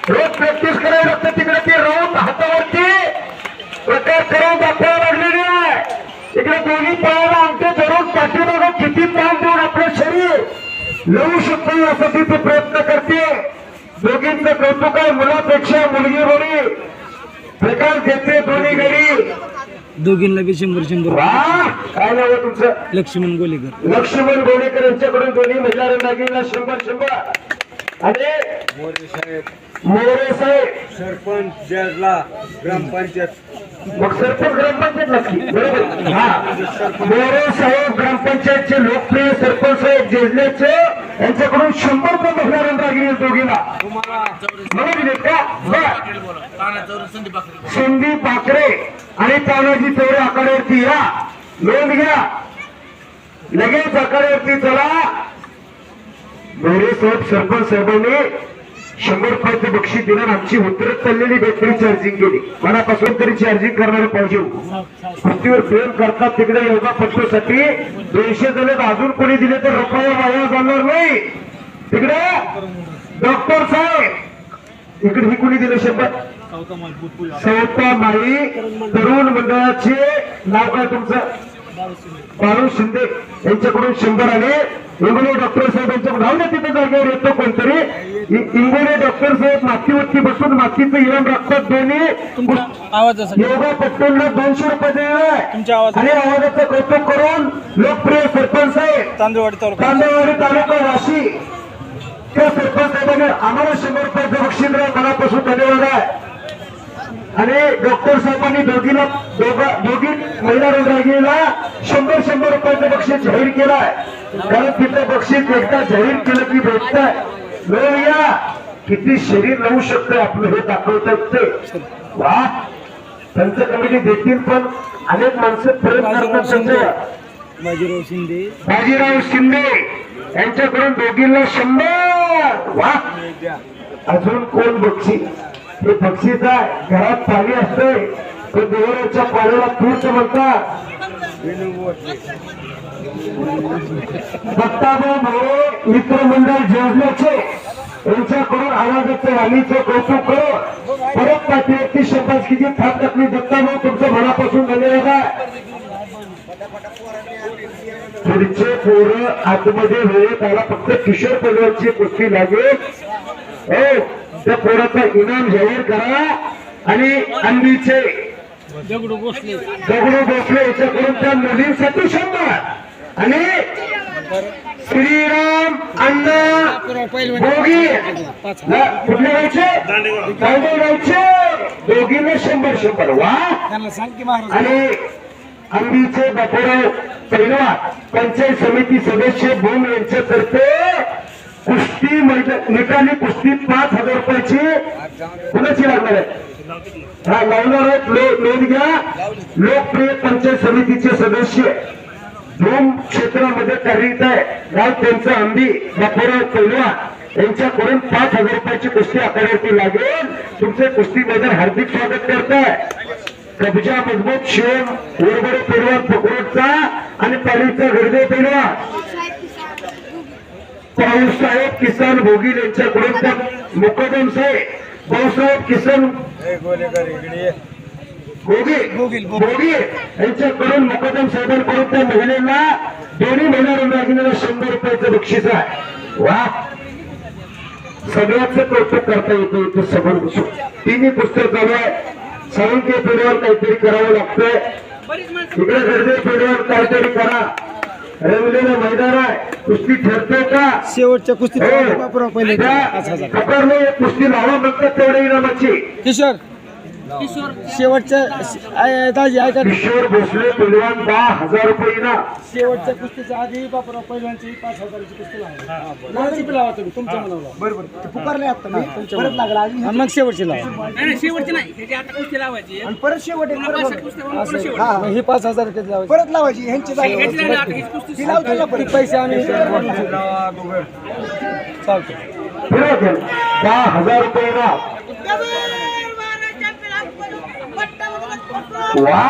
रोज practice करावी लागते तिकडे ती राऊंड हातावरती प्रकार करून दाखवायला लागलेली आहे। इकडे दोन्ही पायाला अंगठे धरून पाठीमागं किती ताण देऊन आपलं शरीर लवू शकतो यासाठी ते प्रयत्न करते। दोघींचं कौतुक आहे, मुलापेक्षा मुलगी बरी प्रकार देते दोन्ही घरी। दोघींना बी 100-100 काय नाव आहे तुमचं? लक्ष्मण गोलेकर। लक्ष्मण गोलेकर यांच्याकडून दोन्ही महिला रंगागीला 100-100 आणि मोरे साहेब सरपंच जजला ग्रामपंचायत मग सरपंच ग्रामपंचायत नक्की बरोबर। हा मोरे साहेब ग्रामपंचायतचे लोकप्रिय सरपंच साहेब जेजलेचे यांच्याकडून 100 रुपये महिला रंगागील दोघीला मला दिलेत का? संदीप पाखरे आणि तानाजी चौरे आखाड्यावरती या नोंद घ्या लगेच आखाड्यावरती चला। मोरे साहेब सरपंच साहेबांनी 100 रुपयाचे बक्षीस दिलं। आमची उतरत चाललेली बॅटरी चार्जिंग केली। मनापासून तरी चार्जिंग करणारे पाहिजे। पृथ्वीवर प्रेम करतात तिकडे योगापट्टूसाठी 200 दिले अजून कोणी दिले तर रुपया वाया जाणार नाही। तिकडे डॉक्टर साहेब इकडे ही कोणी दिले 100? सौता माई तरुण मंडळाचे नाव काय तुमचं? बाळू शिंदे यांच्याकडून 100 आले। इंगोले डॉक्टर साहेब यांच्याकडून धावले तिथे जागेवर येतो कोणतरी। इंगोले डॉक्टर साहेब मातीवरती बसून मातीचं इनाम राखतात दोन्ही योगापट्टूंना 200 रुपये दिले आणि आवाजाचं कौतुक करून लोकप्रिय सरपंच साहेब तांदळवाडी तालुका वाशी त्या सरपंच साहेबांनी आम्हाला 100 रुपयाचं बक्षीस दिलं। मनापासून धन्यवाद आहे। आणि डॉक्टर साहेबांनी दोघी महिला रंगागीला 100 रुपयाचं बक्षीस जाहीर केलाय। कारण तिथं बक्षीस एकदा जाहीर केलं की भेटतंय। या किती शरीर लावू शकतंय आपलं हे दाखवतात ते। वा त्यांचं कमिटी देतील पण अनेक माणसं प्रयत्न करतात त्यांच्या। बाजीराव शिंदे यांच्याकडून दोघींना 100। वा अजून कोण बक्षीस? हे बक्षीस आहे। घरात पाणी असतंय तर देवराच्या पाण्याला तीर्थ म्हणतात। दत्ताभाऊ मोरे मित्रमंडळ जेजल्याचे यांच्याकडून आवाजाचं वाणीचं कौतुक करून परत पाठीवरती शब्दाची थाप टाकली। दत्ताभाऊ तुमचं मनापासून धन्यवाद आहे। पुढचे पोरं आतमध्ये वेळ त्याला फक्त किशोर पैलवानची कुस्ती लागेल। त्या पोराचा इनाम जाहीर करा। आणि अंडीचे दगडू भोसले याच्याकडून त्या मुलींसाठी 100 आणि श्रीराम अण्णा भोगी कुठले गावचे? दांडे गावचे दोघींना 100 वा। आणि अंडीचे बापूराव पैलवान पंचायत समिती सदस्य भूम यांच्यातर्फे कुस्ती निकाली कुस्ती 5000 रुपयाची कुणाची लागणार आहे? हा लावणार आहेत। नोंद घ्या। लोकप्रिय पंचायत समितीचे सदस्य भूम क्षेत्रामध्ये कार्यरत आहे गाव त्यांचं अंबी बापूराव पैलवान यांच्याकडून 5000 रुपयाची कुस्ती आखाड्यावरती लागेल। तुमचे कुस्ती मैदान हार्दिक स्वागत करताय। कब्जा मजबूत शिवम वरबडे पैलवान पकडचा आणि पालीचा गर्दे पैलवान भाऊसाहेब किसन भोगील यांच्याकडून त्या मुकदम साहेब भाऊसाहेब किसन भोगी यांच्याकडून मुकदम साहेबांकडून त्या महिलेला दोन्ही महिला रंगागीला 100 रुपयाचं बक्षीस आहे। वा सगळ्याच कौतुक करता येतं इथं समोर बसून। तिन्ही पुस्तक चालू आहे। साळुंके पेढ्यावर काहीतरी करावं लागतंय। इकडे गर्दे पेढ्यावर काहीतरी करा। रंगलेलं मैदान आहे। कुस्ती ठरते का? शेवटच्या कुस्ती कुस्ती लावा म्हणतात तेवढ्या इनामाची। किशोर शेवटच्या दाजी ऐका किशोर भोसले पैलवान 10,000 रुपये इनाम। शेवटच्या कुस्तीच्या आधी बापूराव पैलवानची 5000ची कुस्ती लावा तुम्ही तुमच्या मनाला। बरोबर पुकारले आता मी परत लागला आणि मग शेवटची लावा। नाही शेवटची नाही ह्याची आता कुस्ती लावायची आणि परत शेवट ही 5000 परत लावायची ह्यांची ती लावतो ना परत पैसे आम्ही चालतो। 10,000 रुपये इनाम। वा